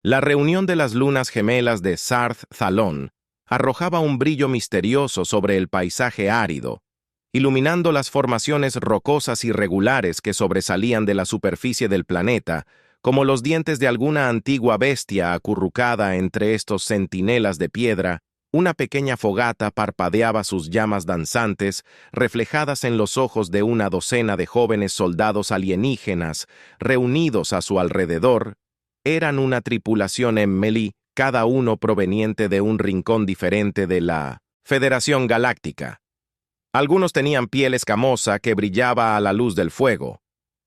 La reunión de las lunas gemelas de Sarth Thalon arrojaba un brillo misterioso sobre el paisaje árido, iluminando las formaciones rocosas irregulares que sobresalían de la superficie del planeta, como los dientes de alguna antigua bestia acurrucada entre estos centinelas de piedra. Una pequeña fogata parpadeaba sus llamas danzantes, reflejadas en los ojos de una docena de jóvenes soldados alienígenas, reunidos a su alrededor. Eran una tripulación Emily, cada uno proveniente de un rincón diferente de la Federación Galáctica. Algunos tenían piel escamosa que brillaba a la luz del fuego.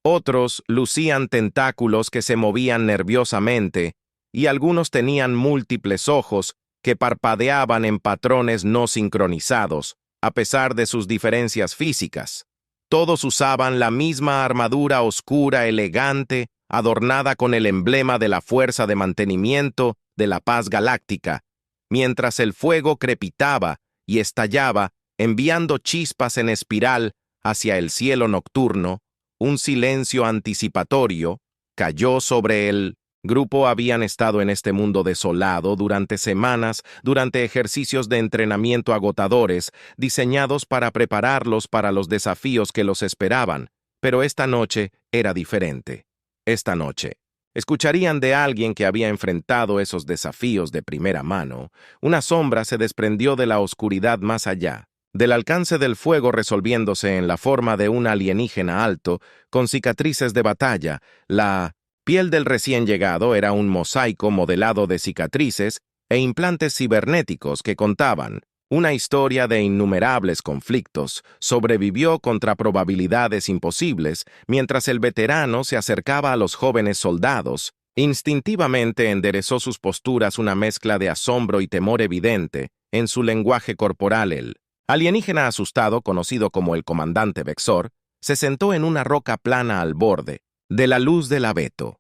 Otros lucían tentáculos que se movían nerviosamente, y algunos tenían múltiples ojos que parpadeaban en patrones no sincronizados, a pesar de sus diferencias físicas. Todos usaban la misma armadura oscura elegante, adornada con el emblema de la Fuerza de Mantenimiento de la Paz Galáctica, mientras el fuego crepitaba y estallaba, enviando chispas en espiral hacia el cielo nocturno. Un silencio anticipatorio cayó sobre el grupo. Habían estado en este mundo desolado durante semanas, durante ejercicios de entrenamiento agotadores, diseñados para prepararlos para los desafíos que los esperaban, pero esta noche era diferente. Esta noche escucharían de alguien que había enfrentado esos desafíos de primera mano. Una sombra se desprendió de la oscuridad más allá del alcance del fuego, resolviéndose en la forma de un alienígena alto, con cicatrices de batalla. La piel del recién llegado era un mosaico modelado de cicatrices e implantes cibernéticos que contaban una historia de innumerables conflictos. Sobrevivió contra probabilidades imposibles, mientras el veterano se acercaba a los jóvenes soldados. Instintivamente enderezó sus posturas, una mezcla de asombro y temor evidente en su lenguaje corporal. El alienígena asustado, conocido como el comandante Vexor, se sentó en una roca plana al borde de la luz del abeto.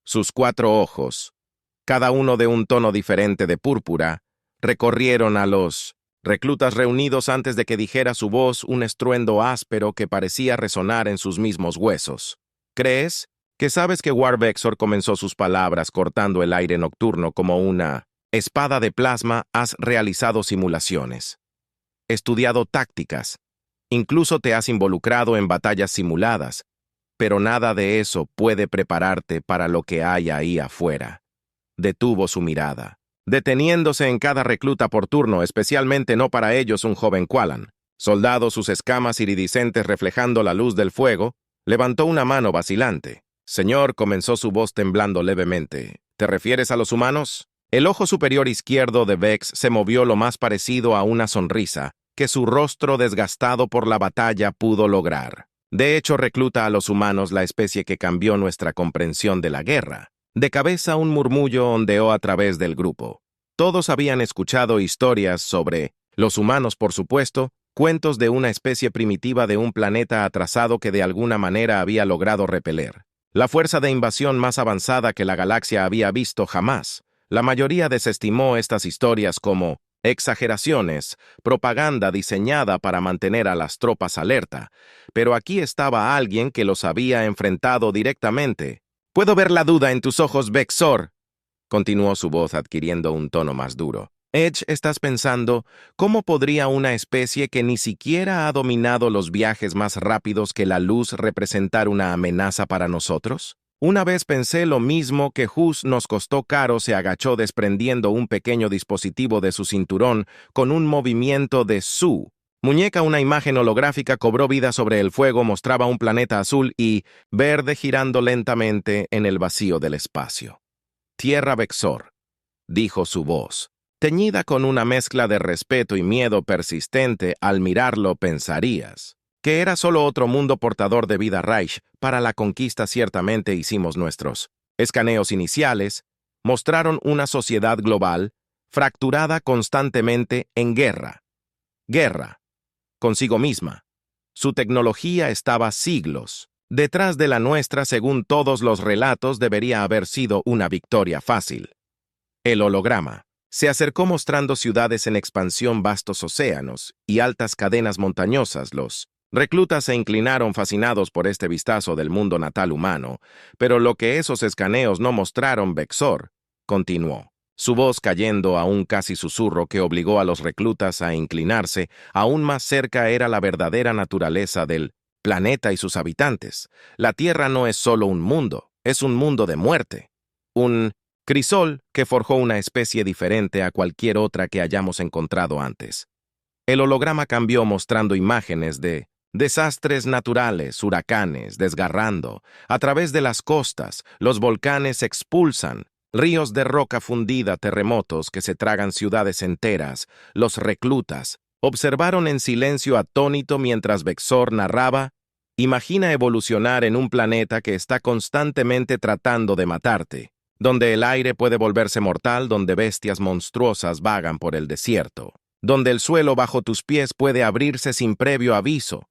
Sus 4 ojos, cada uno de un tono diferente de púrpura, recorrieron a los reclutas reunidos antes de que dijera su voz un estruendo áspero que parecía resonar en sus mismos huesos. ¿Crees que sabes que War Vexor? Comenzó sus palabras cortando el aire nocturno como una espada de plasma. Has realizado simulaciones, estudiado tácticas, incluso te has involucrado en batallas simuladas, pero nada de eso puede prepararte para lo que hay ahí afuera. Detuvo su mirada, deteniéndose en cada recluta por turno, especialmente no para ellos un joven Qualan. Soldado, sus escamas iridiscentes reflejando la luz del fuego, levantó una mano vacilante. Señor, comenzó su voz temblando levemente, ¿te refieres a los humanos? El ojo superior izquierdo de Vex se movió lo más parecido a una sonrisa que su rostro desgastado por la batalla pudo lograr. De hecho, recluta a los humanos, la especie que cambió nuestra comprensión de la guerra. De cabeza un murmullo ondeó a través del grupo. Todos habían escuchado historias sobre los humanos, por supuesto, cuentos de una especie primitiva de un planeta atrasado que de alguna manera había logrado repeler la fuerza de invasión más avanzada que la galaxia había visto jamás. La mayoría desestimó estas historias como exageraciones, propaganda diseñada para mantener a las tropas alerta, pero aquí estaba alguien que los había enfrentado directamente. «Puedo ver la duda en tus ojos, Vexor», continuó su voz adquiriendo un tono más duro. «Edge, estás pensando, ¿cómo podría una especie que ni siquiera ha dominado los viajes más rápidos que la luz representar una amenaza para nosotros? Una vez pensé lo mismo que Hus nos costó caro». Se agachó desprendiendo un pequeño dispositivo de su cinturón con un movimiento de su muñeca. Una imagen holográfica cobró vida sobre el fuego, mostraba un planeta azul y verde girando lentamente en el vacío del espacio. «Tierra Vexor», dijo su voz, teñida con una mezcla de respeto y miedo persistente. Al mirarlo pensarías que era solo otro mundo portador de vida Reich. Para la conquista ciertamente hicimos nuestros escaneos iniciales, mostraron una sociedad global fracturada constantemente en guerra consigo misma. Su tecnología estaba siglos detrás de la nuestra. Según todos los relatos, debería haber sido una victoria fácil. El holograma se acercó mostrando ciudades en expansión, vastos océanos y altas cadenas montañosas. Los reclutas se inclinaron fascinados por este vistazo del mundo natal humano, pero lo que esos escaneos no mostraron, Vexor, continuó, su voz cayendo a un casi susurro que obligó a los reclutas a inclinarse. Aún más cerca era la verdadera naturaleza del planeta y sus habitantes. La Tierra no es solo un mundo, es un mundo de muerte. Un crisol que forjó una especie diferente a cualquier otra que hayamos encontrado antes. El holograma cambió mostrando imágenes de desastres naturales, huracanes, desgarrando. A través de las costas, los volcanes expulsan ríos de roca fundida, terremotos que se tragan ciudades enteras. Los reclutas observaron en silencio atónito mientras Bexor narraba: imagina evolucionar en un planeta que está constantemente tratando de matarte, donde el aire puede volverse mortal, donde bestias monstruosas vagan por el desierto, donde el suelo bajo tus pies puede abrirse sin previo aviso.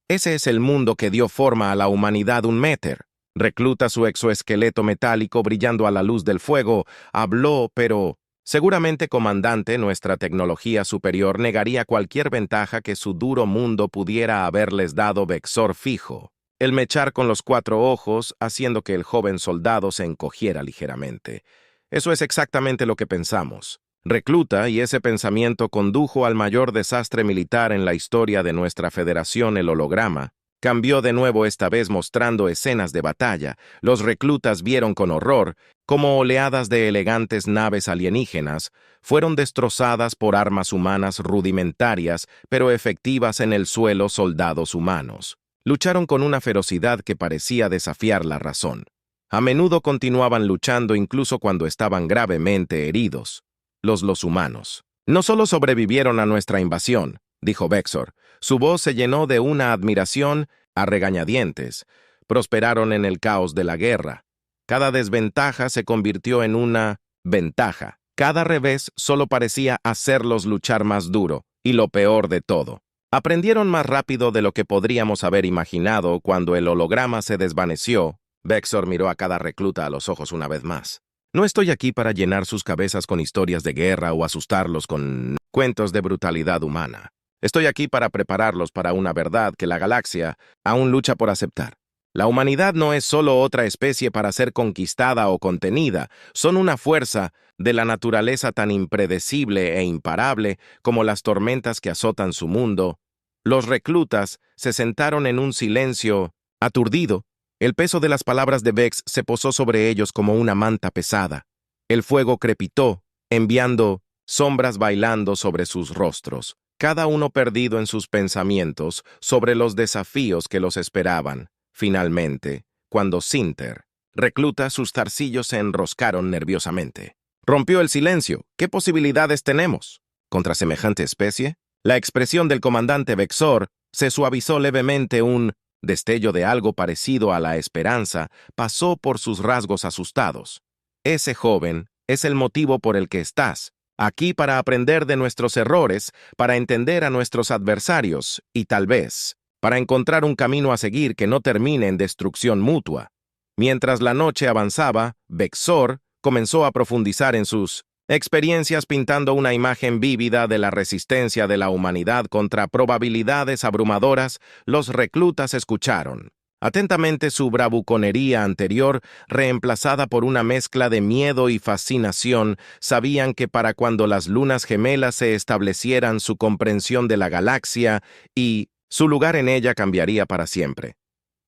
Ese es el mundo que dio forma a la humanidad. Un Meter, recluta su exoesqueleto metálico brillando a la luz del fuego, habló, pero seguramente, comandante, nuestra tecnología superior negaría cualquier ventaja que su duro mundo pudiera haberles dado. Bexor fijo el mechar con los 4 ojos, haciendo que el joven soldado se encogiera ligeramente. Eso es exactamente lo que pensamos, recluta, y ese pensamiento condujo al mayor desastre militar en la historia de nuestra federación. El holograma cambió de nuevo, esta vez mostrando escenas de batalla. Los reclutas vieron con horror cómo oleadas de elegantes naves alienígenas fueron destrozadas por armas humanas rudimentarias, pero efectivas en el suelo. Soldados humanos lucharon con una ferocidad que parecía desafiar la razón. A menudo continuaban luchando incluso cuando estaban gravemente heridos. Los humanos no solo sobrevivieron a nuestra invasión, dijo Bexor. Su voz se llenó de una admiración a regañadientes. Prosperaron en el caos de la guerra. Cada desventaja se convirtió en una ventaja. Cada revés solo parecía hacerlos luchar más duro. Y lo peor de todo, aprendieron más rápido de lo que podríamos haber imaginado. Cuando el holograma se desvaneció, Bexor miró a cada recluta a los ojos una vez más. No estoy aquí para llenar sus cabezas con historias de guerra o asustarlos con cuentos de brutalidad humana. Estoy aquí para prepararlos para una verdad que la galaxia aún lucha por aceptar. La humanidad no es solo otra especie para ser conquistada o contenida, son una fuerza de la naturaleza tan impredecible e imparable como las tormentas que azotan su mundo. Los reclutas se sentaron en un silencio aturdido. El peso de las palabras de Vex se posó sobre ellos como una manta pesada. El fuego crepitó, enviando sombras bailando sobre sus rostros, cada uno perdido en sus pensamientos sobre los desafíos que los esperaban. Finalmente, cuando Sinter, recluta, sus zarcillos se enroscaron nerviosamente. Rompió el silencio. ¿Qué posibilidades tenemos contra semejante especie? La expresión del comandante Bexor se suavizó levemente. Un destello de algo parecido a la esperanza pasó por sus rasgos asustados. Ese joven es el motivo por el que estás aquí, para aprender de nuestros errores, para entender a nuestros adversarios y tal vez para encontrar un camino a seguir que no termine en destrucción mutua. Mientras la noche avanzaba, Bexor comenzó a profundizar en sus experiencias, pintando una imagen vívida de la resistencia de la humanidad contra probabilidades abrumadoras. Los reclutas escucharon atentamente su bravuconería anterior, reemplazada por una mezcla de miedo y fascinación. Sabían que para cuando las lunas gemelas se establecieran, su comprensión de la galaxia y su lugar en ella cambiaría para siempre.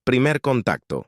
Primer contacto.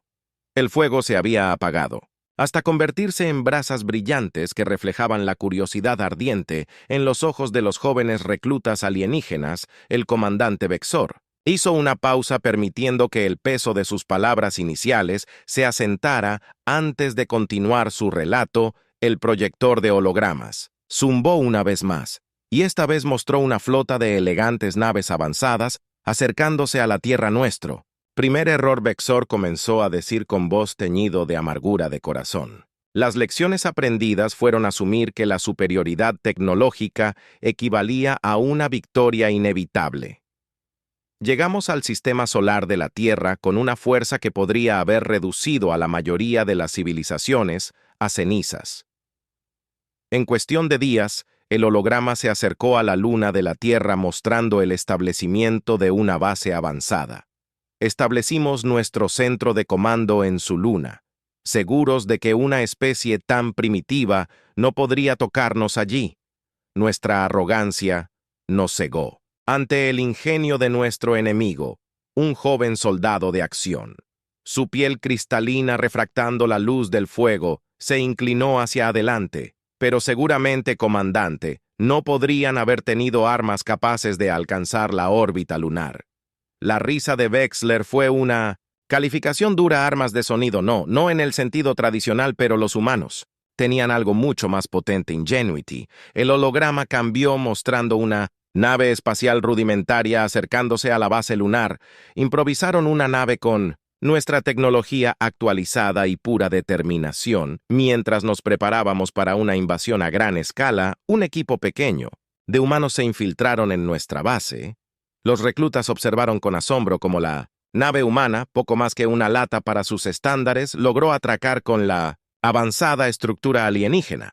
El fuego se había apagado, hasta convertirse en brasas brillantes que reflejaban la curiosidad ardiente en los ojos de los jóvenes reclutas alienígenas. El comandante Bexor hizo una pausa, permitiendo que el peso de sus palabras iniciales se asentara antes de continuar su relato. El proyector de hologramas zumbó una vez más, y esta vez mostró una flota de elegantes naves avanzadas acercándose a la Tierra. Nuestro primer error, Bexor comenzó a decir con voz teñido de amargura de corazón. Las lecciones aprendidas fueron asumir que la superioridad tecnológica equivalía a una victoria inevitable. Llegamos al sistema solar de la Tierra con una fuerza que podría haber reducido a la mayoría de las civilizaciones a cenizas. En cuestión de días, el holograma se acercó a la luna de la Tierra, mostrando el establecimiento de una base avanzada. Establecimos nuestro centro de comando en su luna. seguros de que una especie tan primitiva no podría tocarnos allí. Nuestra arrogancia nos cegó ante el ingenio de nuestro enemigo, un joven soldado de acción. Su piel cristalina refractando la luz del fuego se inclinó hacia adelante, pero seguramente, comandante, no podrían haber tenido armas capaces de alcanzar la órbita lunar. La risa de Wexler fue una calificación dura. Armas de sonido no en el sentido tradicional, pero los humanos tenían algo mucho más potente. Ingenuity. El holograma cambió mostrando una nave espacial rudimentaria acercándose a la base lunar. Improvisaron una nave con nuestra tecnología actualizada y pura determinación. Mientras nos preparábamos para una invasión a gran escala, un equipo pequeño de humanos se infiltraron en nuestra base. Los reclutas observaron con asombro cómo la nave humana, poco más que una lata para sus estándares, logró atracar con la avanzada estructura alienígena.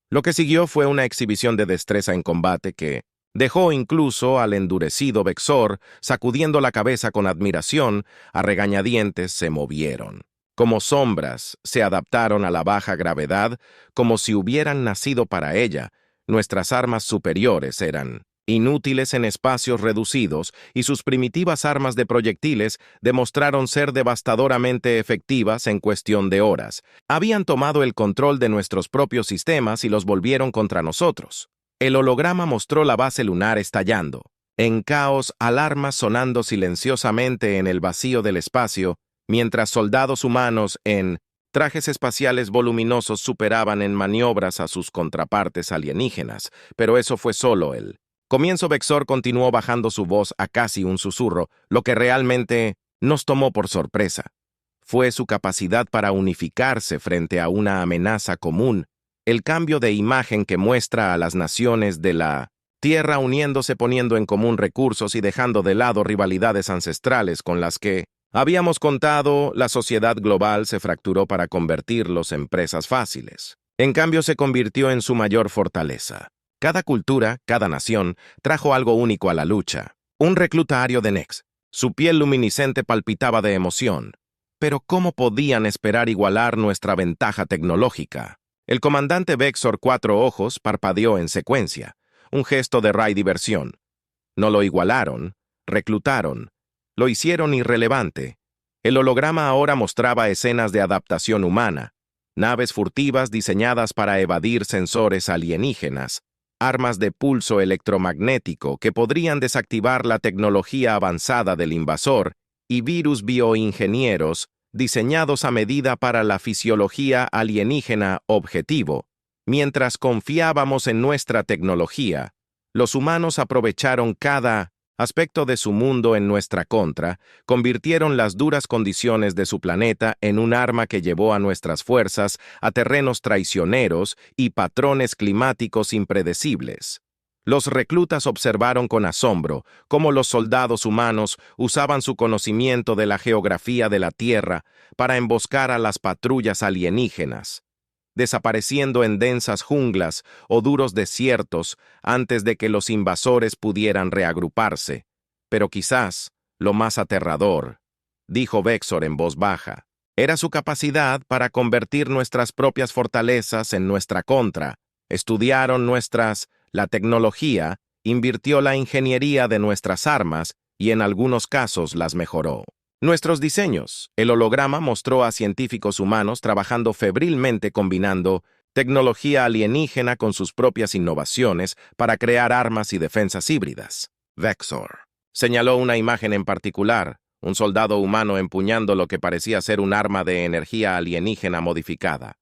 Lo que siguió fue una exhibición de destreza en combate que dejó incluso al endurecido Vexor sacudiendo la cabeza con admiración. A regañadientes se movieron. Como sombras, se adaptaron a la baja gravedad como si hubieran nacido para ella. Nuestras armas superiores eran inútiles en espacios reducidos, y sus primitivas armas de proyectiles demostraron ser devastadoramente efectivas en cuestión de horas. Habían tomado el control de nuestros propios sistemas y los volvieron contra nosotros. El holograma mostró la base lunar estallando. En caos, alarmas sonando silenciosamente en el vacío del espacio, mientras soldados humanos en trajes espaciales voluminosos superaban en maniobras a sus contrapartes alienígenas. Pero eso fue solo el comienzo. Vexor continuó bajando su voz a casi un susurro. Lo que realmente nos tomó por sorpresa fue su capacidad para unificarse frente a una amenaza común. El cambio de imagen que muestra a las naciones de la Tierra uniéndose, poniendo en común recursos y dejando de lado rivalidades ancestrales con las que habíamos contado. La sociedad global se fracturó para convertirlos en presas fáciles. En cambio, se convirtió en su mayor fortaleza. Cada cultura, cada nación, trajo algo único a la lucha. Un recluta ario de Nex. Su piel luminiscente palpitaba de emoción. Pero ¿cómo podían esperar igualar nuestra ventaja tecnológica? El comandante Vexor Cuatro Ojos parpadeó en secuencia, un gesto de ray diversión. No lo igualaron, reclutaron, lo hicieron irrelevante. El holograma ahora mostraba escenas de adaptación humana, naves furtivas diseñadas para evadir sensores alienígenas, armas de pulso electromagnético que podrían desactivar la tecnología avanzada del invasor, y virus bioingenieros diseñados a medida para la fisiología alienígena objetivo. Mientras confiábamos en nuestra tecnología, los humanos aprovecharon cada aspecto de su mundo en nuestra contra, convirtieron las duras condiciones de su planeta en un arma que llevó a nuestras fuerzas a terrenos traicioneros y patrones climáticos impredecibles. Los reclutas observaron con asombro cómo los soldados humanos usaban su conocimiento de la geografía de la Tierra para emboscar a las patrullas alienígenas, desapareciendo en densas junglas o duros desiertos antes de que los invasores pudieran reagruparse. Pero quizás lo más aterrador, dijo Vexor en voz baja, era su capacidad para convertir nuestras propias fortalezas en nuestra contra. Estudiaron la tecnología, invirtió la ingeniería de nuestras armas y en algunos casos las mejoró. Nuestros diseños. El holograma mostró a científicos humanos trabajando febrilmente combinando tecnología alienígena con sus propias innovaciones para crear armas y defensas híbridas. Vexor señaló una imagen en particular, un soldado humano empuñando lo que parecía ser un arma de energía alienígena modificada.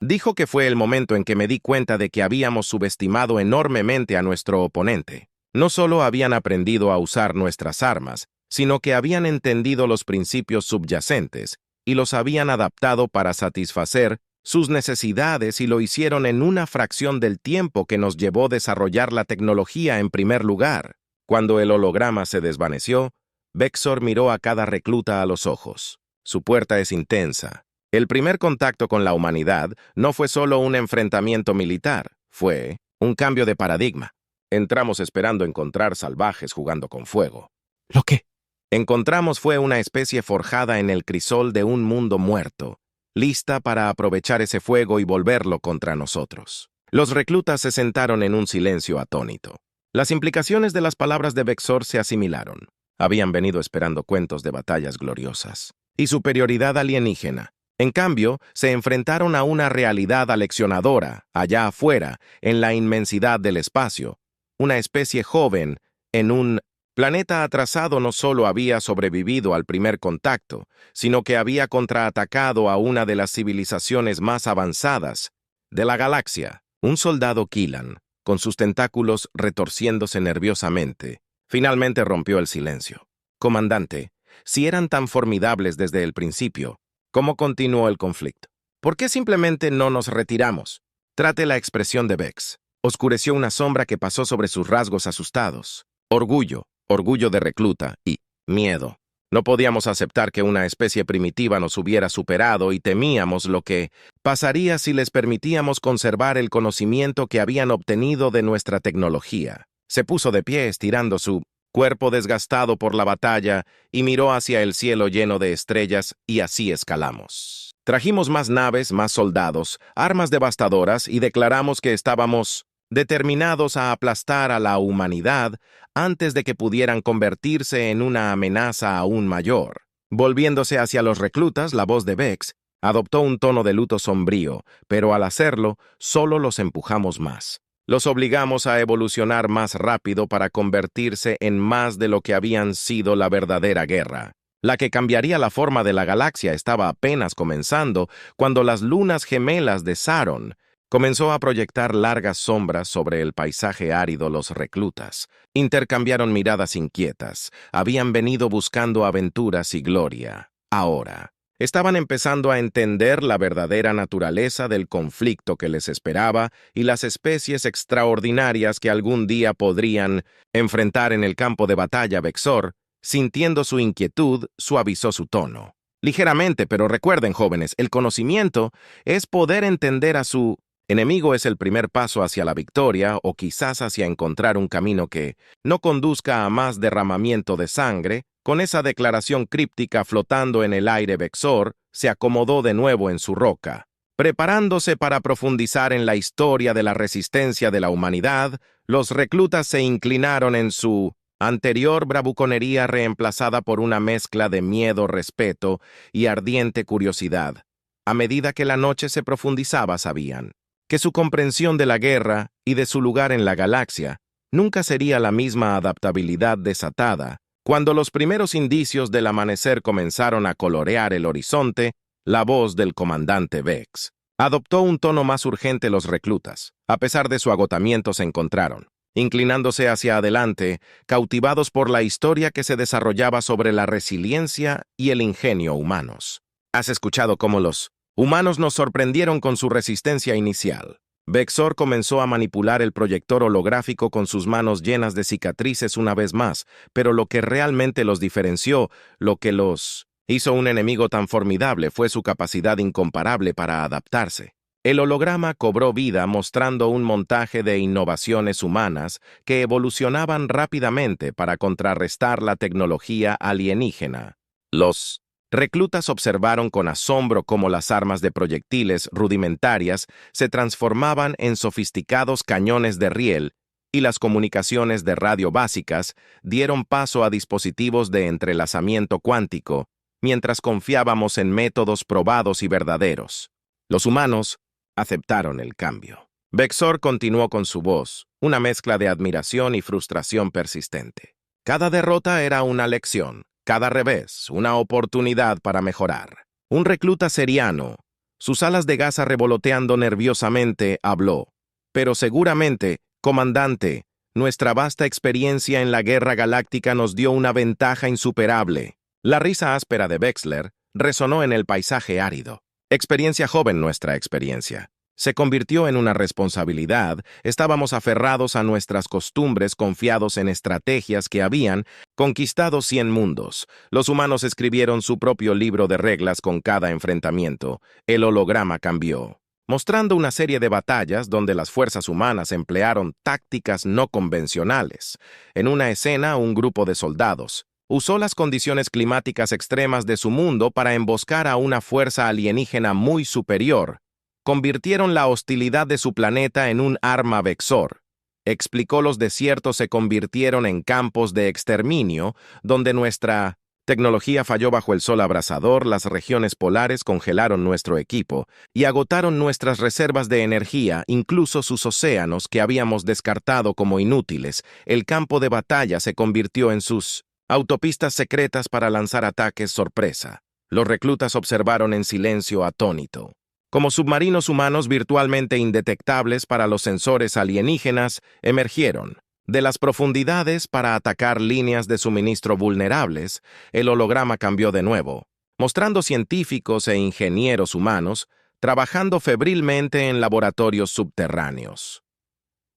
Dijo que fue el momento en que me di cuenta de que habíamos subestimado enormemente a nuestro oponente. No solo habían aprendido a usar nuestras armas, sino que habían entendido los principios subyacentes y los habían adaptado para satisfacer sus necesidades, y lo hicieron en una fracción del tiempo que nos llevó desarrollar la tecnología en primer lugar. Cuando el holograma se desvaneció, Vexor miró a cada recluta a los ojos. Su puerta es intensa. El primer contacto con la humanidad no fue solo un enfrentamiento militar, fue un cambio de paradigma. Entramos esperando encontrar salvajes jugando con fuego. ¿Lo qué? encontramos fue una especie forjada en el crisol de un mundo muerto, lista para aprovechar ese fuego y volverlo contra nosotros. Los reclutas se sentaron en un silencio atónito. Las implicaciones de las palabras de Bexor se asimilaron. Habían venido esperando cuentos de batallas gloriosas y superioridad alienígena. En cambio, se enfrentaron a una realidad aleccionadora, allá afuera, en la inmensidad del espacio. Una especie joven, en un planeta atrasado, no solo había sobrevivido al primer contacto, sino que había contraatacado a una de las civilizaciones más avanzadas de la galaxia. Un soldado Killan, con sus tentáculos retorciéndose nerviosamente, finalmente rompió el silencio. Comandante, si eran tan formidables desde el principio, ¿cómo continuó el conflicto? ¿Por qué simplemente no nos retiramos? Trate la expresión de Vex. Oscureció una sombra que pasó sobre sus rasgos asustados. Orgullo, orgullo de recluta y miedo. No podíamos aceptar que una especie primitiva nos hubiera superado y temíamos lo que pasaría si les permitíamos conservar el conocimiento que habían obtenido de nuestra tecnología. Se puso de pie estirando su cuerpo desgastado por la batalla y miró hacia el cielo lleno de estrellas y así escalamos. Trajimos más naves, más soldados, armas devastadoras y declaramos que estábamos determinados a aplastar a la humanidad antes de que pudieran convertirse en una amenaza aún mayor. Volviéndose hacia los reclutas, la voz de Vex adoptó un tono de luto sombrío, pero al hacerlo, solo los empujamos más. Los obligamos a evolucionar más rápido para convertirse en más de lo que habían sido la verdadera guerra. La que cambiaría la forma de la galaxia estaba apenas comenzando cuando las lunas gemelas de Saron comenzó a proyectar largas sombras sobre el paisaje árido. Los reclutas intercambiaron miradas inquietas. Habían venido buscando aventuras y gloria. Ahora, estaban empezando a entender la verdadera naturaleza del conflicto que les esperaba y las especies extraordinarias que algún día podrían enfrentar en el campo de batalla. Bexor, sintiendo su inquietud, suavizó su tono. Ligeramente, pero recuerden, jóvenes, el conocimiento es poder entender a su enemigo. Es el primer paso hacia la victoria o quizás hacia encontrar un camino que no conduzca a más derramamiento de sangre. Con esa declaración críptica flotando en el aire, Bexor se acomodó de nuevo en su roca. Preparándose para profundizar en la historia de la resistencia de la humanidad, los reclutas se inclinaron en su anterior bravuconería reemplazada por una mezcla de miedo, respeto y ardiente curiosidad. A medida que la noche se profundizaba, sabían que su comprensión de la guerra y de su lugar en la galaxia nunca sería la misma. Adaptabilidad desatada. Cuando los primeros indicios del amanecer comenzaron a colorear el horizonte, la voz del comandante Vex adoptó un tono más urgente. Los reclutas, a pesar de su agotamiento, se encontraron, inclinándose hacia adelante, cautivados por la historia que se desarrollaba sobre la resiliencia y el ingenio humanos. ¿Has escuchado cómo los humanos nos sorprendieron con su resistencia inicial? Bexor comenzó a manipular el proyector holográfico con sus manos llenas de cicatrices una vez más, pero lo que realmente los diferenció, lo que los hizo un enemigo tan formidable, fue su capacidad incomparable para adaptarse. El holograma cobró vida mostrando un montaje de innovaciones humanas que evolucionaban rápidamente para contrarrestar la tecnología alienígena. Los reclutas observaron con asombro cómo las armas de proyectiles rudimentarias se transformaban en sofisticados cañones de riel y las comunicaciones de radio básicas dieron paso a dispositivos de entrelazamiento cuántico, mientras confiábamos en métodos probados y verdaderos. Los humanos aceptaron el cambio. Bexor continuó con su voz, una mezcla de admiración y frustración persistente. Cada derrota era una lección. Cada revés, una oportunidad para mejorar. Un recluta seriano, sus alas de gasa revoloteando nerviosamente, habló. Pero seguramente, comandante, nuestra vasta experiencia en la guerra galáctica nos dio una ventaja insuperable. La risa áspera de Vexler resonó en el paisaje árido. Experiencia joven, nuestra experiencia. Se convirtió en una responsabilidad. Estábamos aferrados a nuestras costumbres, confiados en estrategias que habían conquistado 100 mundos. Los humanos escribieron su propio libro de reglas con cada enfrentamiento. El holograma cambió, mostrando una serie de batallas donde las fuerzas humanas emplearon tácticas no convencionales. En una escena, un grupo de soldados, Usó las condiciones climáticas extremas de su mundo para emboscar a una fuerza alienígena muy superior. Convirtieron la hostilidad de su planeta en un arma vexor. Explicó: los desiertos se convirtieron en campos de exterminio, donde nuestra tecnología falló bajo el sol abrasador, las regiones polares congelaron nuestro equipo y agotaron nuestras reservas de energía, incluso sus océanos que habíamos descartado como inútiles. El campo de batalla se convirtió en sus autopistas secretas para lanzar ataques sorpresa. Los reclutas observaron en silencio atónito. Como submarinos humanos virtualmente indetectables para los sensores alienígenas, emergieron de las profundidades para atacar líneas de suministro vulnerables. El holograma cambió de nuevo, mostrando científicos e ingenieros humanos trabajando febrilmente en laboratorios subterráneos.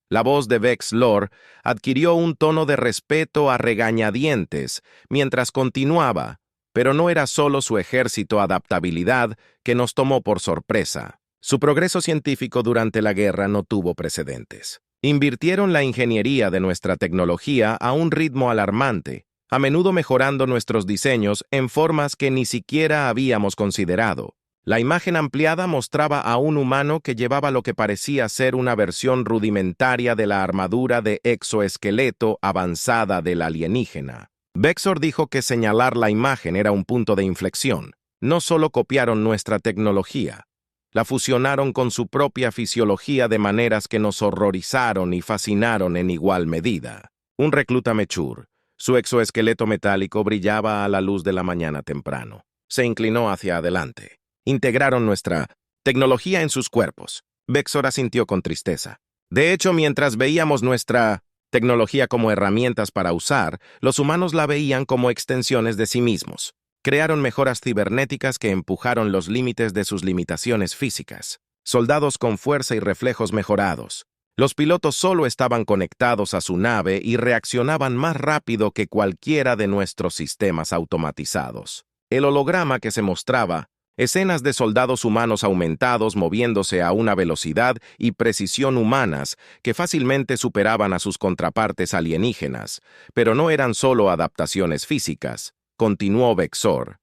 La voz de Vex Lore adquirió un tono de respeto a regañadientes mientras continuaba, pero no era solo su ejército adaptabilidad que nos tomó por sorpresa. Su progreso científico durante la guerra no tuvo precedentes. Invirtieron la ingeniería de nuestra tecnología a un ritmo alarmante, a menudo mejorando nuestros diseños en formas que ni siquiera habíamos considerado. La imagen ampliada mostraba a un humano que llevaba lo que parecía ser una versión rudimentaria de la armadura de exoesqueleto avanzada del alienígena. Vexor dijo que señalar la imagen era un punto de inflexión. No solo copiaron nuestra tecnología, la fusionaron con su propia fisiología de maneras que nos horrorizaron y fascinaron en igual medida. Un recluta Mechur, su exoesqueleto metálico brillaba a la luz de la mañana temprano. Se inclinó hacia adelante. Integraron nuestra tecnología en sus cuerpos. Vexor asintió con tristeza. De hecho, mientras veíamos nuestra tecnología como herramientas para usar, los humanos la veían como extensiones de sí mismos. Crearon mejoras cibernéticas que empujaron los límites de sus limitaciones físicas. Soldados con fuerza y reflejos mejorados. Los pilotos solo estaban conectados a su nave y reaccionaban más rápido que cualquiera de nuestros sistemas automatizados. El holograma que se mostraba, escenas de soldados humanos aumentados moviéndose a una velocidad y precisión humanas que fácilmente superaban a sus contrapartes alienígenas, pero no eran solo adaptaciones físicas. Continuó Vexor.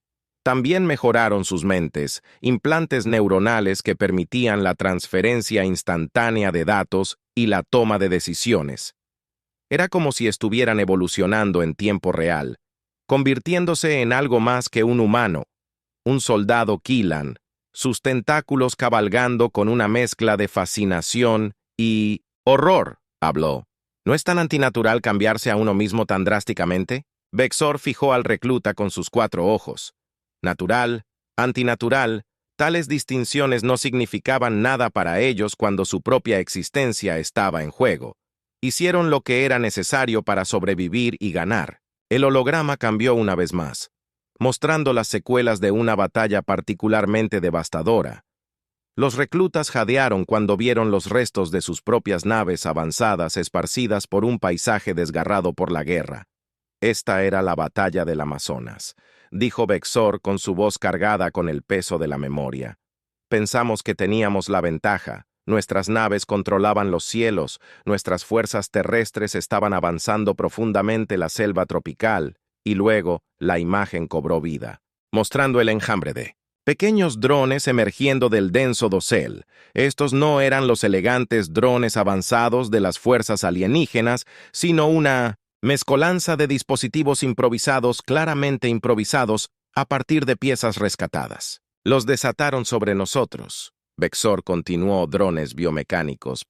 También mejoraron sus mentes, implantes neuronales que permitían la transferencia instantánea de datos y la toma de decisiones. Era como si estuvieran evolucionando en tiempo real, convirtiéndose en algo más que un humano, un soldado Killan, sus tentáculos cabalgando con una mezcla de fascinación y horror, habló. ¿No es tan antinatural cambiarse a uno mismo tan drásticamente? Vexor fijó al recluta con sus 4 ojos. Natural, antinatural, tales distinciones no significaban nada para ellos cuando su propia existencia estaba en juego. Hicieron lo que era necesario para sobrevivir y ganar. El holograma cambió una vez más, mostrando las secuelas de una batalla particularmente devastadora. Los reclutas jadearon cuando vieron los restos de sus propias naves avanzadas esparcidas por un paisaje desgarrado por la guerra. Esta era la batalla del Amazonas, dijo Vexor con su voz cargada con el peso de la memoria. Pensamos que teníamos la ventaja. Nuestras naves controlaban los cielos, nuestras fuerzas terrestres estaban avanzando profundamente la selva tropical, y luego la imagen cobró vida, mostrando el enjambre de pequeños drones emergiendo del denso dosel. Estos no eran los elegantes drones avanzados de las fuerzas alienígenas, sino una mezcolanza de dispositivos improvisados, claramente improvisados, a partir de piezas rescatadas. Los desataron sobre nosotros. Vexor continuó: drones biomecánicos,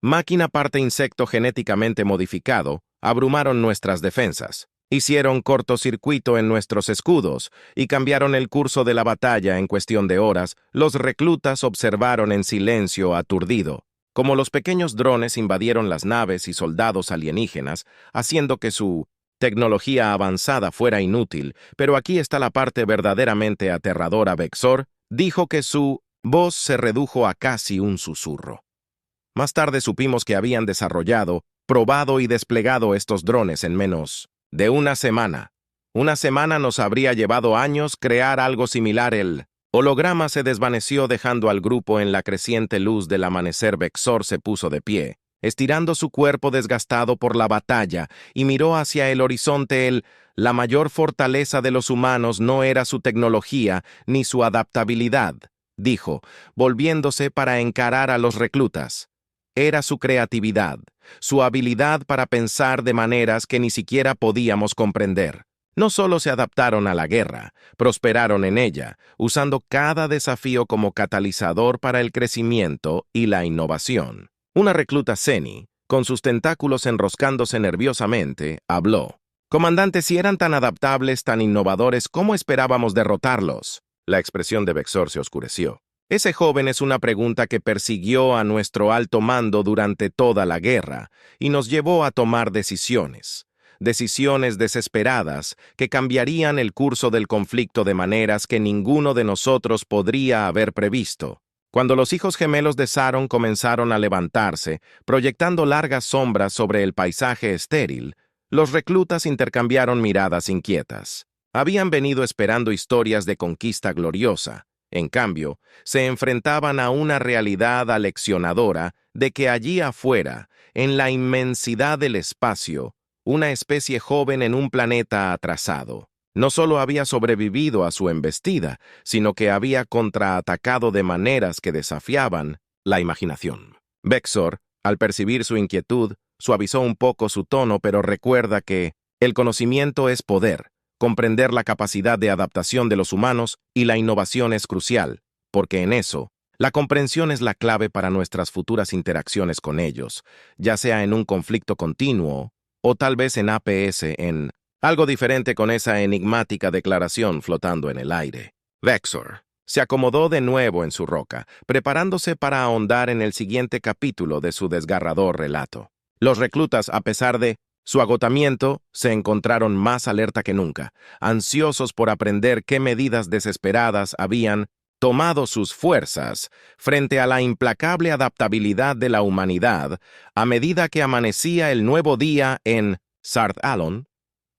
máquina, parte insecto genéticamente modificado, abrumaron nuestras defensas. Hicieron cortocircuito en nuestros escudos y cambiaron el curso de la batalla en cuestión de horas. Los reclutas observaron en silencio aturdido como los pequeños drones invadieron las naves y soldados alienígenas, haciendo que su tecnología avanzada fuera inútil. Pero aquí está la parte verdaderamente aterradora. Vexor dijo que su voz se redujo a casi un susurro. Más tarde supimos que habían desarrollado, probado y desplegado estos drones en menos de una semana. Una semana nos habría llevado años crear algo similar. El holograma se desvaneció dejando al grupo en la creciente luz del amanecer. Vexor se puso de pie, estirando su cuerpo desgastado por la batalla, y miró hacia el horizonte. La mayor fortaleza de los humanos no era su tecnología ni su adaptabilidad, dijo, volviéndose para encarar a los reclutas. Era su creatividad, su habilidad para pensar de maneras que ni siquiera podíamos comprender. No solo se adaptaron a la guerra, prosperaron en ella, usando cada desafío como catalizador para el crecimiento y la innovación. Una recluta Seni, con sus tentáculos enroscándose nerviosamente, habló. «Comandante, si eran tan adaptables, tan innovadores, ¿cómo esperábamos derrotarlos?» La expresión de Vexor se oscureció. Ese joven es una pregunta que persiguió a nuestro alto mando durante toda la guerra y nos llevó a tomar decisiones desesperadas que cambiarían el curso del conflicto de maneras que ninguno de nosotros podría haber previsto. Cuando los hijos gemelos de Saron comenzaron a levantarse, proyectando largas sombras sobre el paisaje estéril, los reclutas intercambiaron miradas inquietas. Habían venido esperando historias de conquista gloriosa. En cambio, se enfrentaban a una realidad aleccionadora de que allí afuera, en la inmensidad del espacio, una especie joven en un planeta atrasado, no solo había sobrevivido a su embestida, sino que había contraatacado de maneras que desafiaban la imaginación. Vexor, al percibir su inquietud, suavizó un poco su tono, pero recuerda que el conocimiento es poder. Comprender la capacidad de adaptación de los humanos y la innovación es crucial, porque en eso, la comprensión es la clave para nuestras futuras interacciones con ellos, ya sea en un conflicto continuo o tal vez en APS, en algo diferente con esa enigmática declaración flotando en el aire. Vexor se acomodó de nuevo en su roca, preparándose para ahondar en el siguiente capítulo de su desgarrador relato. Los reclutas, a pesar de su agotamiento, se encontraron más alerta que nunca, ansiosos por aprender qué medidas desesperadas habían tomado sus fuerzas frente a la implacable adaptabilidad de la humanidad a medida que amanecía el nuevo día en Sarth Alon.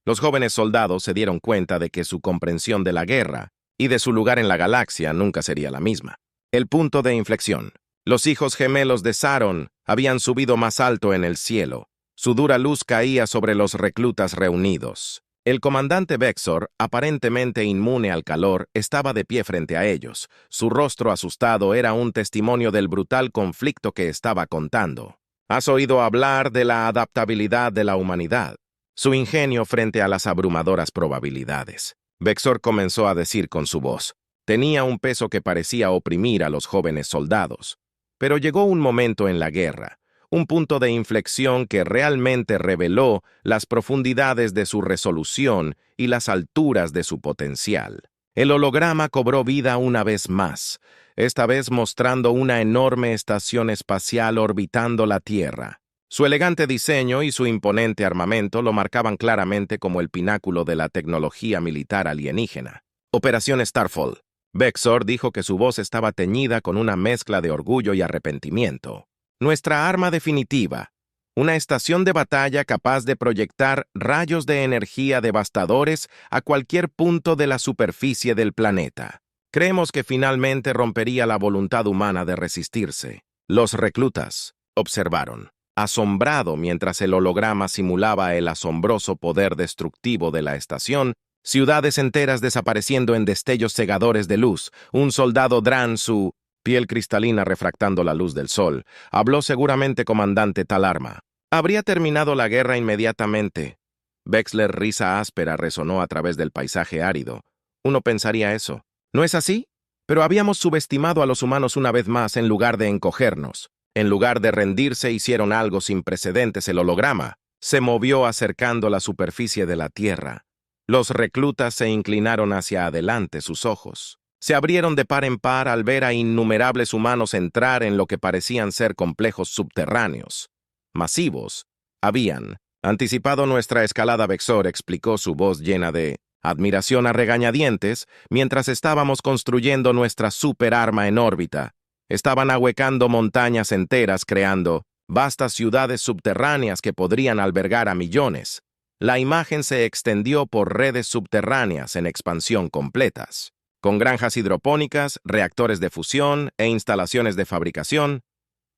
Los jóvenes soldados se dieron cuenta de que su comprensión de la guerra y de su lugar en la galaxia nunca sería la misma. El punto de inflexión. Los hijos gemelos de Saron habían subido más alto en el cielo. Su dura luz caía sobre los reclutas reunidos. El comandante Vexor, aparentemente inmune al calor, estaba de pie frente a ellos. Su rostro asustado era un testimonio del brutal conflicto que estaba contando. ¿Has oído hablar de la adaptabilidad de la humanidad? Su ingenio frente a las abrumadoras probabilidades. Vexor comenzó a decir con su voz. Tenía un peso que parecía oprimir a los jóvenes soldados. Pero llegó un momento en la guerra, un punto de inflexión que realmente reveló las profundidades de su resolución y las alturas de su potencial. El holograma cobró vida una vez más, esta vez mostrando una enorme estación espacial orbitando la Tierra. Su elegante diseño y su imponente armamento lo marcaban claramente como el pináculo de la tecnología militar alienígena. Operación Starfall. Vexor dijo que su voz estaba teñida con una mezcla de orgullo y arrepentimiento. Nuestra arma definitiva, una estación de batalla capaz de proyectar rayos de energía devastadores a cualquier punto de la superficie del planeta. Creemos que finalmente rompería la voluntad humana de resistirse. Los reclutas observaron, asombrado mientras el holograma simulaba el asombroso poder destructivo de la estación, ciudades enteras desapareciendo en destellos cegadores de luz, un soldado Dran, su piel cristalina refractando la luz del sol, habló seguramente comandante Talarma. Habría terminado la guerra inmediatamente. Vexler risa áspera resonó a través del paisaje árido. Uno pensaría eso. ¿No es así? Pero habíamos subestimado a los humanos una vez más en lugar de encogernos. En lugar de rendirse hicieron algo sin precedentes. El holograma se movió acercando la superficie de la Tierra. Los reclutas se inclinaron hacia adelante sus ojos. Se abrieron de par en par al ver a innumerables humanos entrar en lo que parecían ser complejos subterráneos. Masivos, habían anticipado nuestra escalada. Vexor explicó, su voz llena de admiración a regañadientes, mientras estábamos construyendo nuestra superarma en órbita. Estaban ahuecando montañas enteras, creando vastas ciudades subterráneas que podrían albergar a millones. La imagen se extendió por redes subterráneas en expansión completas, con granjas hidropónicas, reactores de fusión e instalaciones de fabricación.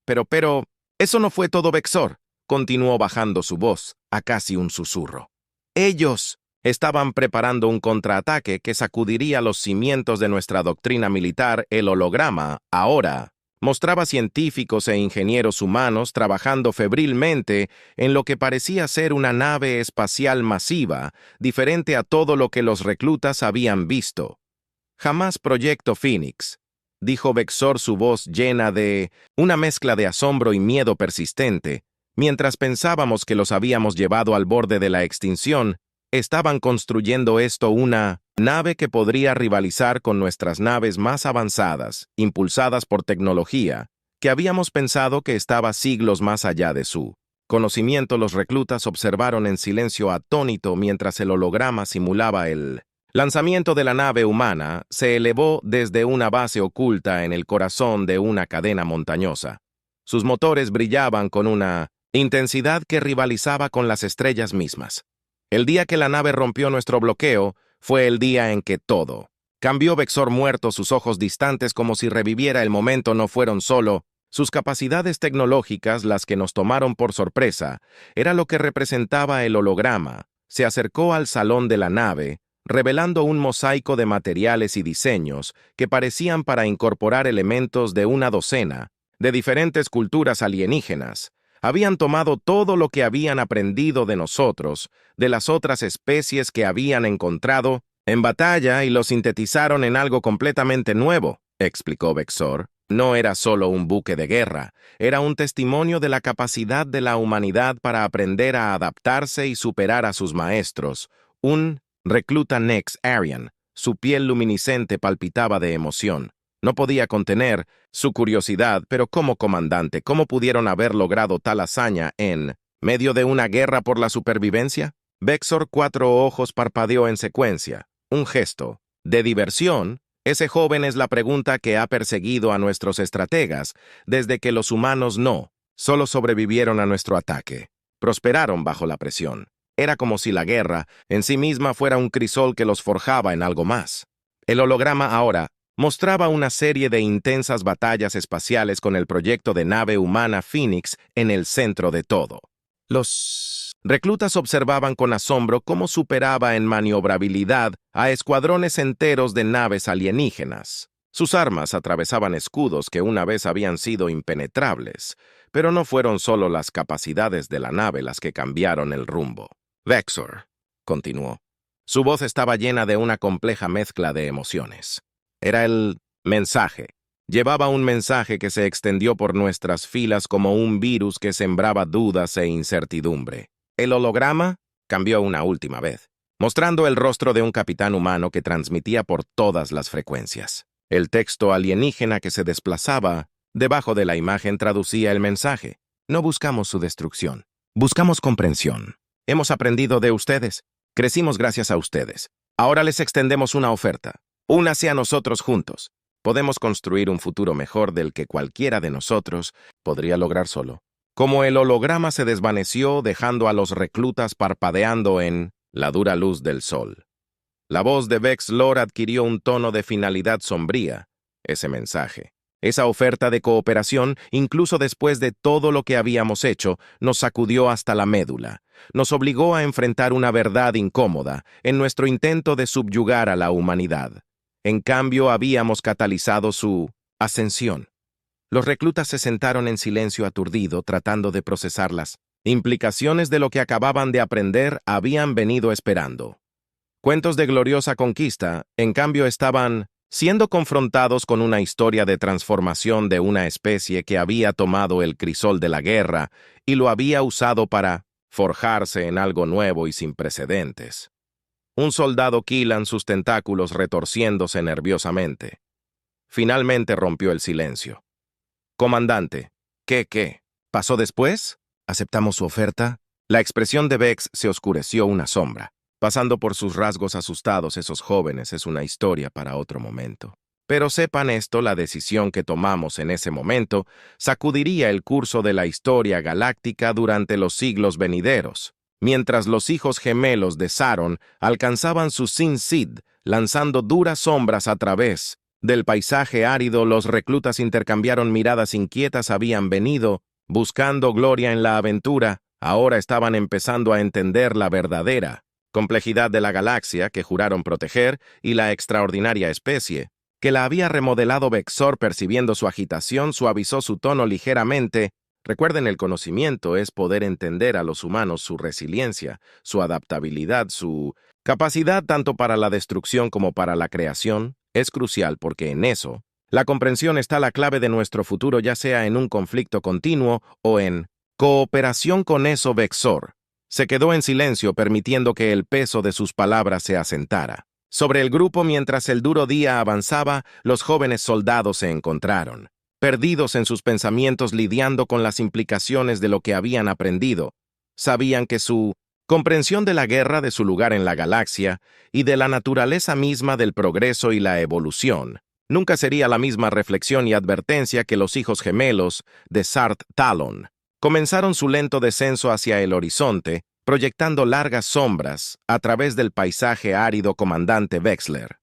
Pero, Eso no fue todo, Vexor, continuó bajando su voz a casi un susurro. Ellos estaban preparando un contraataque que sacudiría los cimientos de nuestra doctrina militar. El holograma, ahora, mostraba científicos e ingenieros humanos trabajando febrilmente en lo que parecía ser una nave espacial masiva, diferente a todo lo que los reclutas habían visto. Jamás Proyecto Phoenix, dijo Vexor, su voz llena de una mezcla de asombro y miedo persistente. Mientras pensábamos que los habíamos llevado al borde de la extinción, estaban construyendo una nave que podría rivalizar con nuestras naves más avanzadas, impulsadas por tecnología, que habíamos pensado que estaba siglos más allá de su conocimiento. Los reclutas observaron en silencio atónito mientras el holograma simulaba el lanzamiento de la nave humana. Se elevó desde una base oculta en el corazón de una cadena montañosa. Sus motores brillaban con una intensidad que rivalizaba con las estrellas mismas. El día que la nave rompió nuestro bloqueo fue el día en que todo cambió. Vexor, muerto, sus ojos distantes como si reviviera el momento. No fueron solo sus capacidades tecnológicas las que nos tomaron por sorpresa, era lo que representaba el holograma. Se acercó al salón de la nave, revelando un mosaico de materiales y diseños que parecían para incorporar elementos de una docena de diferentes culturas alienígenas. Habían tomado todo lo que habían aprendido de nosotros, de las otras especies que habían encontrado en batalla, y lo sintetizaron en algo completamente nuevo, explicó Vexor. No era solo un buque de guerra, era un testimonio de la capacidad de la humanidad para aprender a adaptarse y superar a sus maestros. Un recluta Nex Arian, su piel luminiscente palpitaba de emoción. No podía contener su curiosidad, pero como comandante, ¿cómo pudieron haber logrado tal hazaña en medio de una guerra por la supervivencia? Vexor, cuatro ojos, parpadeó en secuencia. Un gesto de diversión. Ese joven es la pregunta que ha perseguido a nuestros estrategas desde que los humanos no solo sobrevivieron a nuestro ataque, prosperaron bajo la presión. Era como si la guerra en sí misma fuera un crisol que los forjaba en algo más. El holograma ahora mostraba una serie de intensas batallas espaciales con el proyecto de nave humana Phoenix en el centro de todo. Los reclutas observaban con asombro cómo superaba en maniobrabilidad a escuadrones enteros de naves alienígenas. Sus armas atravesaban escudos que una vez habían sido impenetrables, pero no fueron solo las capacidades de la nave las que cambiaron el rumbo. Vexor, continuó. Su voz estaba llena de una compleja mezcla de emociones. Era el mensaje. Llevaba un mensaje que se extendió por nuestras filas como un virus que sembraba dudas e incertidumbre. El holograma cambió una última vez, mostrando el rostro de un capitán humano que transmitía por todas las frecuencias. El texto alienígena que se desplazaba debajo de la imagen traducía el mensaje. No buscamos su destrucción, buscamos comprensión. Hemos aprendido de ustedes, crecimos gracias a ustedes. Ahora les extendemos una oferta. Únase a nosotros juntos. Podemos construir un futuro mejor del que cualquiera de nosotros podría lograr solo. Como el holograma se desvaneció, dejando a los reclutas parpadeando en la dura luz del sol. La voz de Vexor adquirió un tono de finalidad sombría. Ese mensaje, esa oferta de cooperación, incluso después de todo lo que habíamos hecho, nos sacudió hasta la médula. Nos obligó a enfrentar una verdad incómoda en nuestro intento de subyugar a la humanidad. En cambio, habíamos catalizado su ascensión. Los reclutas se sentaron en silencio aturdido, tratando de procesar las implicaciones de lo que acababan de aprender. Habían venido esperando. Cuentos de gloriosa conquista, en cambio, estaban siendo confrontados con una historia de transformación de una especie que había tomado el crisol de la guerra y lo había usado para forjarse en algo nuevo y sin precedentes. Un soldado Killan, sus tentáculos retorciéndose nerviosamente. Finalmente rompió el silencio. Comandante, ¿qué pasó después? ¿Aceptamos su oferta? La expresión de Vex se oscureció una sombra. Pasando por sus rasgos asustados, esos jóvenes es una historia para otro momento. Pero sepan esto, la decisión que tomamos en ese momento sacudiría el curso de la historia galáctica durante los siglos venideros. Mientras los hijos gemelos de Saron alcanzaban su Sin Sid, lanzando duras sombras a través del paisaje árido, los reclutas intercambiaron miradas inquietas. Habían venido buscando gloria en la aventura, ahora estaban empezando a entender la verdadera complejidad de la galaxia que juraron proteger y la extraordinaria especie que la había remodelado. Vexor, percibiendo su agitación, suavizó su tono ligeramente. Recuerden, el conocimiento es poder entender a los humanos, su resiliencia, su adaptabilidad, su capacidad tanto para la destrucción como para la creación. Es crucial porque en eso, la comprensión está la clave de nuestro futuro, ya sea en un conflicto continuo o en cooperación con eso. Vexor se quedó en silencio, permitiendo que el peso de sus palabras se asentara sobre el grupo. Mientras el duro día avanzaba, los jóvenes soldados se encontraron perdidos en sus pensamientos, lidiando con las implicaciones de lo que habían aprendido. Sabían que su comprensión de la guerra, de su lugar en la galaxia y de la naturaleza misma del progreso y la evolución nunca sería la misma. Reflexión y advertencia que los hijos gemelos de Sarth Talon comenzaron su lento descenso hacia el horizonte, proyectando largas sombras a través del paisaje árido. Comandante Wexler.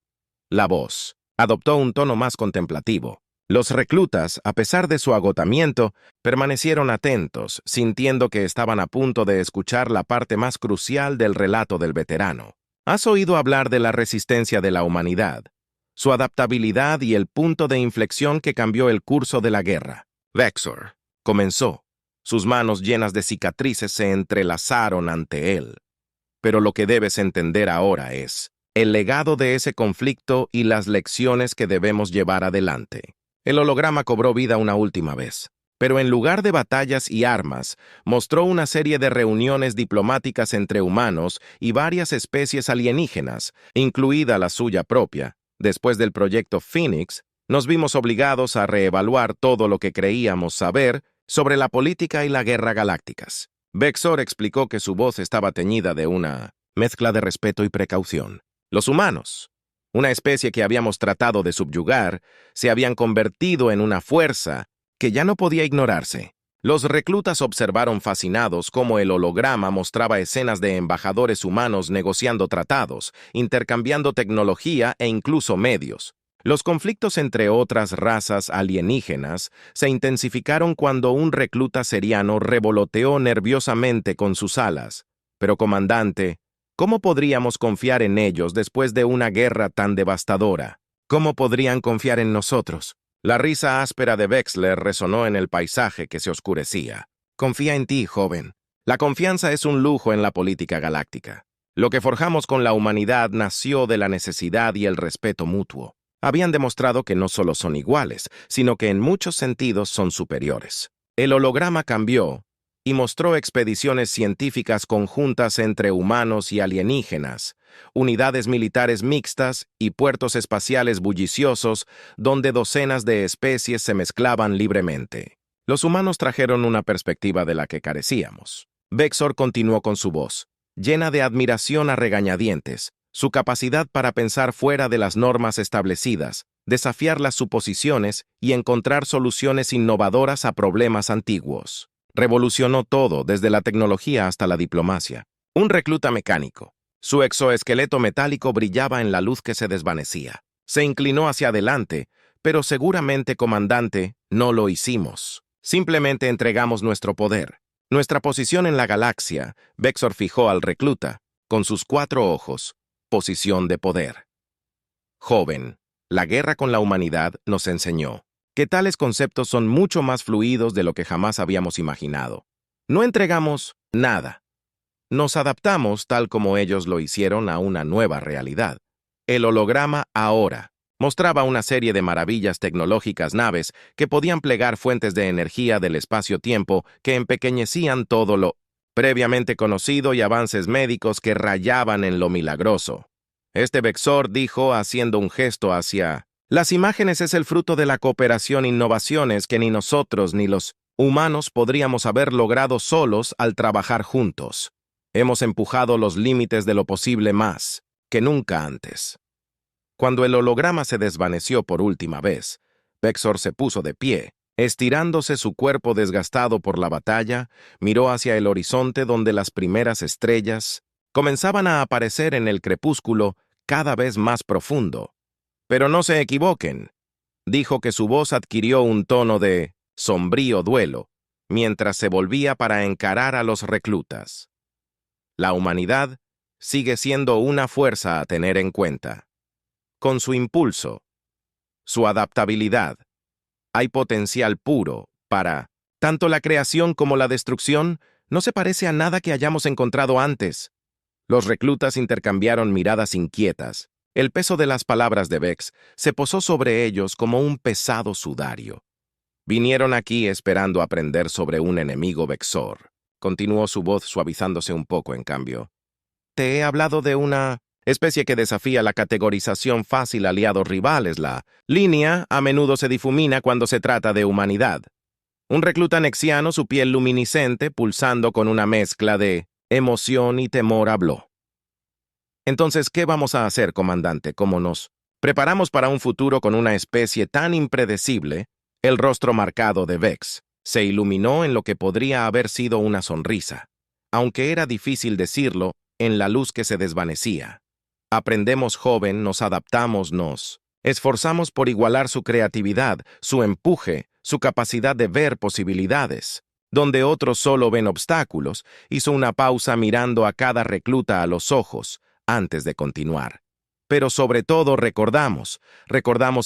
La voz adoptó un tono más contemplativo. Los reclutas, a pesar de su agotamiento, permanecieron atentos, sintiendo que estaban a punto de escuchar la parte más crucial del relato del veterano. ¿Has oído hablar de la resistencia de la humanidad, su adaptabilidad y el punto de inflexión que cambió el curso de la guerra? Vexor comenzó. Sus manos llenas de cicatrices se entrelazaron ante él. Pero lo que debes entender ahora es el legado de ese conflicto y las lecciones que debemos llevar adelante. El holograma cobró vida una última vez, pero en lugar de batallas y armas, mostró una serie de reuniones diplomáticas entre humanos y varias especies alienígenas, incluida la suya propia. Después del proyecto Phoenix, nos vimos obligados a reevaluar todo lo que creíamos saber sobre la política y la guerra galácticas. Vexor explicó que su voz estaba teñida de una mezcla de respeto y precaución. Los humanos, una especie que habíamos tratado de subyugar, se habían convertido en una fuerza que ya no podía ignorarse. Los reclutas observaron fascinados cómo el holograma mostraba escenas de embajadores humanos negociando tratados, intercambiando tecnología e incluso medios. Los conflictos entre otras razas alienígenas se intensificaron cuando un recluta seriano revoloteó nerviosamente con sus alas. Pero, comandante, ¿cómo podríamos confiar en ellos después de una guerra tan devastadora? ¿Cómo podrían confiar en nosotros? La risa áspera de Wexler resonó en el paisaje que se oscurecía. Confía en ti, joven. La confianza es un lujo en la política galáctica. Lo que forjamos con la humanidad nació de la necesidad y el respeto mutuo. Habían demostrado que no solo son iguales, sino que en muchos sentidos son superiores. El holograma cambió y mostró expediciones científicas conjuntas entre humanos y alienígenas, unidades militares mixtas y puertos espaciales bulliciosos donde docenas de especies se mezclaban libremente. Los humanos trajeron una perspectiva de la que carecíamos. Vexor continuó con su voz, llena de admiración a regañadientes, su capacidad para pensar fuera de las normas establecidas, desafiar las suposiciones y encontrar soluciones innovadoras a problemas antiguos. Revolucionó todo, desde la tecnología hasta la diplomacia. Un recluta mecánico. Su exoesqueleto metálico brillaba en la luz que se desvanecía. Se inclinó hacia adelante, pero seguramente, comandante, no lo hicimos. Simplemente entregamos nuestro poder. Nuestra posición en la galaxia. Vexor fijó al recluta, con sus 4 ojos. Posición de poder. Joven, la guerra con la humanidad nos enseñó que tales conceptos son mucho más fluidos de lo que jamás habíamos imaginado. No entregamos nada. Nos adaptamos, tal como ellos lo hicieron, a una nueva realidad. El holograma ahora mostraba una serie de maravillas tecnológicas, naves que podían plegar fuentes de energía del espacio-tiempo que empequeñecían todo lo previamente conocido y avances médicos que rayaban en lo milagroso. Este Vexor dijo, haciendo un gesto hacia las imágenes, es el fruto de la cooperación e innovaciones que ni nosotros ni los humanos podríamos haber logrado solos al trabajar juntos. Hemos empujado los límites de lo posible más que nunca antes. Cuando el holograma se desvaneció por última vez, Vexor se puso de pie. Estirándose su cuerpo desgastado por la batalla, miró hacia el horizonte donde las primeras estrellas comenzaban a aparecer en el crepúsculo cada vez más profundo. Pero no se equivoquen, dijo, que su voz adquirió un tono de sombrío duelo, mientras se volvía para encarar a los reclutas. La humanidad sigue siendo una fuerza a tener en cuenta. Con su impulso, su adaptabilidad, hay potencial puro para, tanto la creación como la destrucción, no se parece a nada que hayamos encontrado antes. Los reclutas intercambiaron miradas inquietas. El peso de las palabras de Vex se posó sobre ellos como un pesado sudario. Vinieron aquí esperando aprender sobre un enemigo Vexor. Continuó su voz suavizándose un poco, en cambio. Te he hablado de una especie que desafía la categorización fácil aliados rivales. La línea a menudo se difumina cuando se trata de humanidad. Un recluta nexiano, su piel luminiscente, pulsando con una mezcla de emoción y temor, habló. Entonces, ¿qué vamos a hacer, comandante? ¿Cómo nos preparamos para un futuro con una especie tan impredecible? El rostro marcado de Vex se iluminó en lo que podría haber sido una sonrisa, aunque era difícil decirlo en la luz que se desvanecía. Aprendemos joven, nos adaptamos, nos esforzamos por igualar su creatividad, su empuje, su capacidad de ver posibilidades. Donde otros solo ven obstáculos, hizo una pausa mirando a cada recluta a los ojos antes de continuar. Pero sobre todo recordamos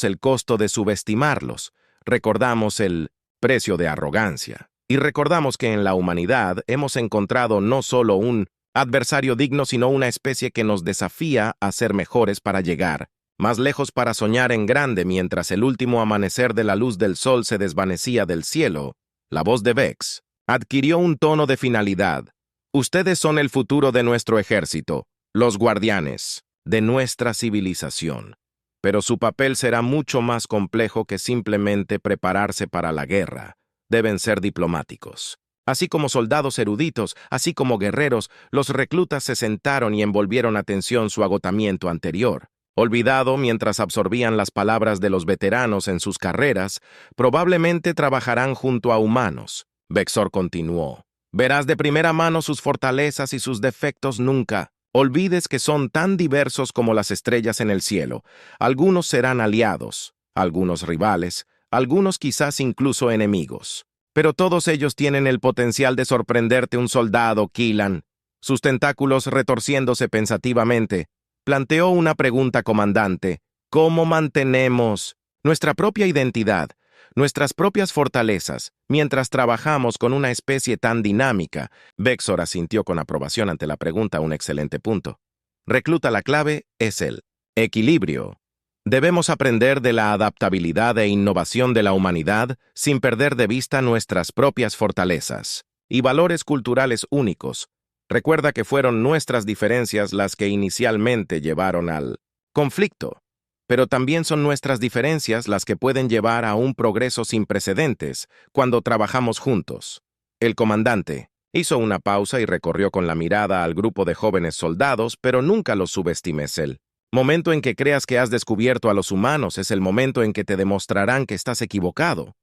el costo de subestimarlos, recordamos el precio de arrogancia, y recordamos que en la humanidad hemos encontrado no solo un adversario digno, sino una especie que nos desafía a ser mejores para llegar más lejos, para soñar en grande. Mientras el último amanecer de la luz del sol se desvanecía del cielo, la voz de Vex adquirió un tono de finalidad. Ustedes son el futuro de nuestro ejército, los guardianes de nuestra civilización. Pero su papel será mucho más complejo que simplemente prepararse para la guerra. Deben ser diplomáticos. Así como soldados eruditos, así como guerreros, los reclutas se sentaron y envolvieron atención su agotamiento anterior. Olvidado mientras absorbían las palabras de los veteranos en sus carreras, probablemente trabajarán junto a humanos. Vexor continuó. Verás de primera mano sus fortalezas y sus defectos. Nunca olvides que son tan diversos como las estrellas en el cielo. Algunos serán aliados, algunos rivales, algunos quizás incluso enemigos. Pero todos ellos tienen el potencial de sorprenderte. Un soldado, Killan, sus tentáculos retorciéndose pensativamente, planteó una pregunta, comandante. ¿Cómo mantenemos nuestra propia identidad, nuestras propias fortalezas, mientras trabajamos con una especie tan dinámica? Vexor asintió con aprobación ante la pregunta. Un excelente punto. Recluta, la clave es el equilibrio. Debemos aprender de la adaptabilidad e innovación de la humanidad sin perder de vista nuestras propias fortalezas y valores culturales únicos. Recuerda que fueron nuestras diferencias las que inicialmente llevaron al conflicto, pero también son nuestras diferencias las que pueden llevar a un progreso sin precedentes cuando trabajamos juntos. El comandante hizo una pausa y recorrió con la mirada al grupo de jóvenes soldados, pero nunca los subestimes. El momento en que creas que has descubierto a los humanos es el momento en que te demostrarán que estás equivocado.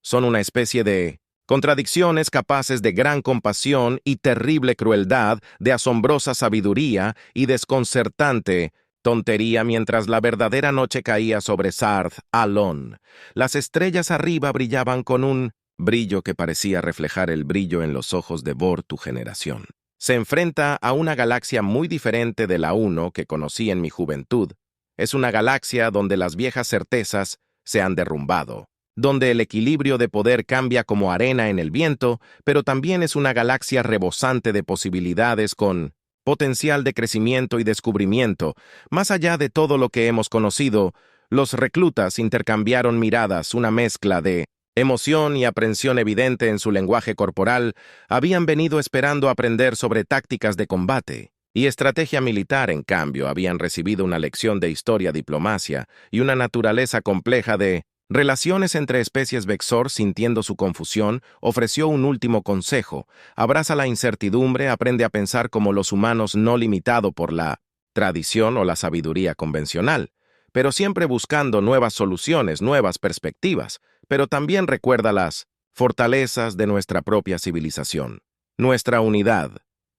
Son una especie de contradicciones capaces de gran compasión y terrible crueldad, de asombrosa sabiduría y desconcertante tontería. Mientras la verdadera noche caía sobre Sarth Alon, las estrellas arriba brillaban con un brillo que parecía reflejar el brillo en los ojos de Vor, tu generación. Se enfrenta a una galaxia muy diferente de la 1 que conocí en mi juventud. Es una galaxia donde las viejas certezas se han derrumbado, donde el equilibrio de poder cambia como arena en el viento, pero también es una galaxia rebosante de posibilidades con potencial de crecimiento y descubrimiento. Más allá de todo lo que hemos conocido, los reclutas intercambiaron miradas, una mezcla de emoción y aprensión evidente en su lenguaje corporal. Habían venido esperando aprender sobre tácticas de combate y estrategia militar. En cambio, habían recibido una lección de historia, diplomacia y una naturaleza compleja de relaciones entre especies. Vexor, sintiendo su confusión, ofreció un último consejo. Abraza la incertidumbre, aprende a pensar como los humanos, no limitado por la tradición o la sabiduría convencional, pero siempre buscando nuevas soluciones, nuevas perspectivas. Pero también recuerda las fortalezas de nuestra propia civilización, nuestra unidad,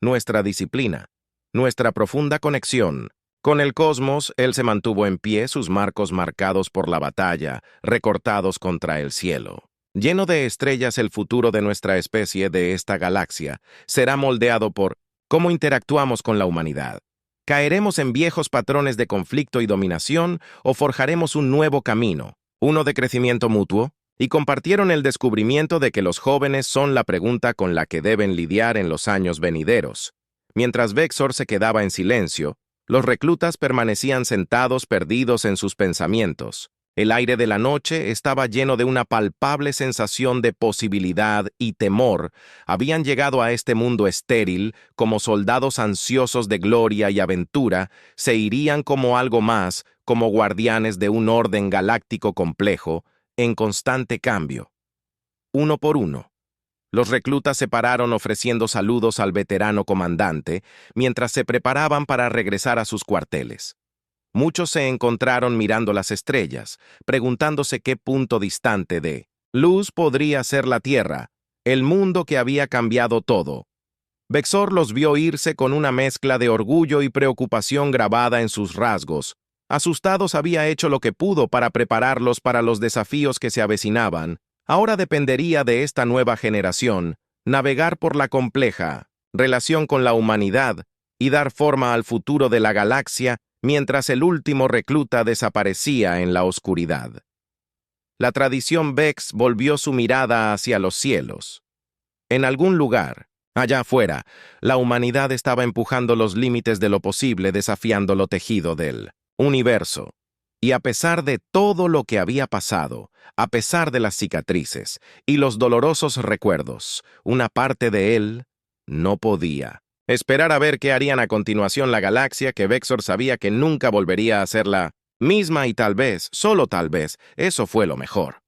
nuestra disciplina, nuestra profunda conexión con el cosmos. Él se mantuvo en pie, sus marcos marcados por la batalla, recortados contra el cielo. Lleno de estrellas, el futuro de nuestra especie, de esta galaxia, será moldeado por cómo interactuamos con la humanidad. ¿Caeremos en viejos patrones de conflicto y dominación o forjaremos un nuevo camino, uno de crecimiento mutuo? Y compartieron el descubrimiento de que los jóvenes son la pregunta con la que deben lidiar en los años venideros. Mientras Vexor se quedaba en silencio, los reclutas permanecían sentados perdidos en sus pensamientos. El aire de la noche estaba lleno de una palpable sensación de posibilidad y temor. Habían llegado a este mundo estéril, como soldados ansiosos de gloria y aventura, se irían como algo más, como guardianes de un orden galáctico complejo, en constante cambio. Uno por uno. Los reclutas se pararon ofreciendo saludos al veterano comandante, mientras se preparaban para regresar a sus cuarteles. Muchos se encontraron mirando las estrellas, preguntándose qué punto distante de luz podría ser la Tierra, el mundo que había cambiado todo. Vexor los vio irse con una mezcla de orgullo y preocupación grabada en sus rasgos. Asustados, había hecho lo que pudo para prepararlos para los desafíos que se avecinaban. Ahora dependería de esta nueva generación navegar por la compleja relación con la humanidad y dar forma al futuro de la galaxia mientras el último recluta desaparecía en la oscuridad. La tradición Vex volvió su mirada hacia los cielos. En algún lugar, allá afuera, la humanidad estaba empujando los límites de lo posible, desafiando lo tejido del universo. Y a pesar de todo lo que había pasado, a pesar de las cicatrices y los dolorosos recuerdos, una parte de él no podía esperar a ver qué harían a continuación la galaxia, que Vexor sabía que nunca volvería a ser la misma, y tal vez, solo tal vez, eso fue lo mejor.